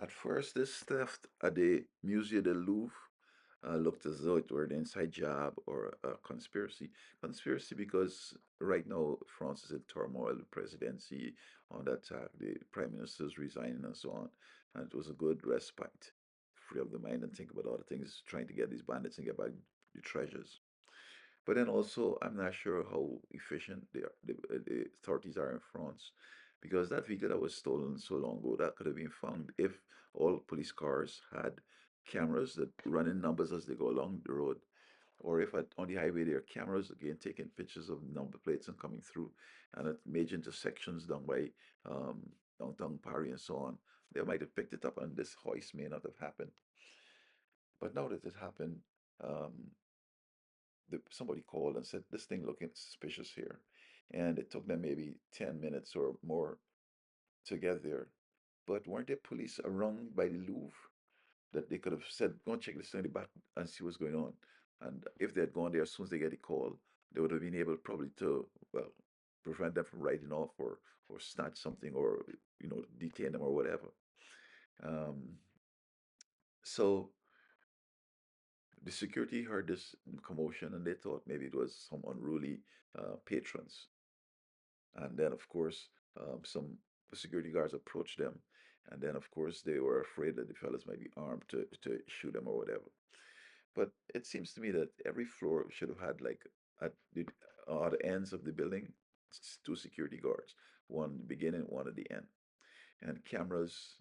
At first, this theft at the Musée du Louvre looked as though it were an inside job or a conspiracy. Conspiracy because right now France is in turmoil, the presidency on that attack, the prime minister's resigning and so on. And it was a good respite, free up the mind and think about other things, trying to get these bandits and get back the treasures. But then also, I'm not sure how efficient the authorities are in France, because that vehicle that was stolen so long ago, that could have been found if all police cars had cameras that run in numbers as they go along the road, or if on the highway there are cameras again taking pictures of number plates and coming through, and at major intersections down by um, downtown Paris and so on, they might have picked it up, and this heist may not have happened. But now that it happened, um, somebody called and said this thing looking suspicious here, and it took them maybe 10 minutes or more to get there. But weren't there police around by the Louvre that they could have said, go and check this thing in the back and see what's going on? And if they had gone there as soon as they get a call, they would have been able probably to, well, prevent them from riding off or snatch something or detain them or whatever. um, so the security heard this commotion and they thought maybe it was some unruly patrons. And then, of course, some security guards approached them. And then, of course, they were afraid that the fellas might be armed to shoot them or whatever. But it seems to me that every floor should have had, like, at the odd ends of the building, two security guards, one at the beginning, one at the end, and cameras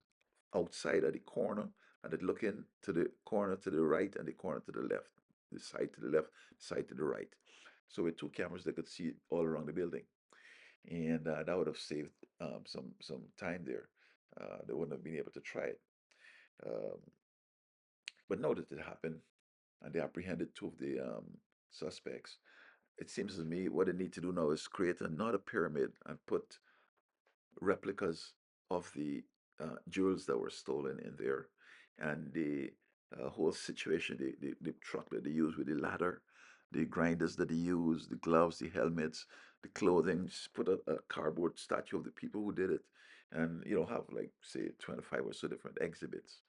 outside at the corner, and it looking to the corner to the right and the corner to the left, the side to the left, side to the right. So with two cameras, they could see all around the building, and that would have saved some time there. They wouldn't have been able to try it. Um, but now that it happened, and they apprehended two of the suspects, it seems to me what they need to do now is create another pyramid and put replicas of the jewels that were stolen in there, and the whole situation, the truck that they use with the ladder, the grinders that they use, the gloves, the helmets, the clothing. Just put a cardboard statue of the people who did it, and have like say 25 or so different exhibits,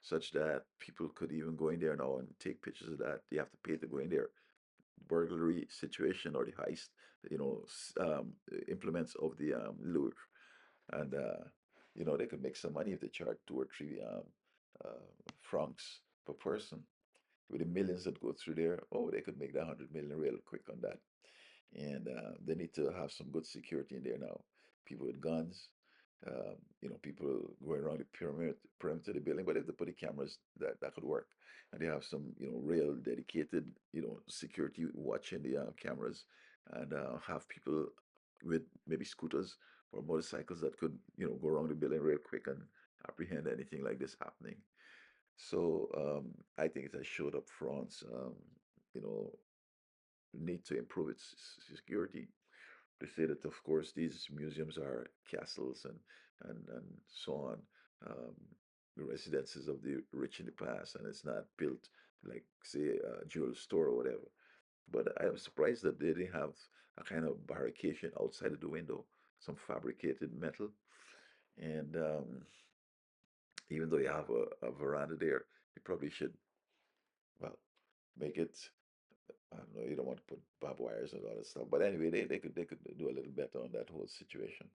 such that people could even go in there now and take pictures of that. You have to pay to go in there. Burglary situation or the heist, implements of the Louvre, and they could make some money if they charge two or three francs per person. With the millions that go through there, oh, they could make that 100 million real quick on that. And they need to have some good security in there now. People with guns, people going around the perimeter of the building. But if they put the cameras, that could work. And they have some, real dedicated, security watching the cameras, and have people with maybe scooters or motorcycles that could, go around the building real quick and apprehend anything like this happening. So I think it has showed up France, you know, need to improve its security. They say that, of course, these museums are castles and so on, um, the residences of the rich in the past, and it's not built like, say, a jewel store or whatever. But I was surprised that they didn't have a kind of barricade outside of the window, some fabricated metal. And even though you have a veranda there, you probably should, well, make it. I don't know. You don't want to put barbed wires and all that stuff. But anyway, they could do a little better on that whole situation.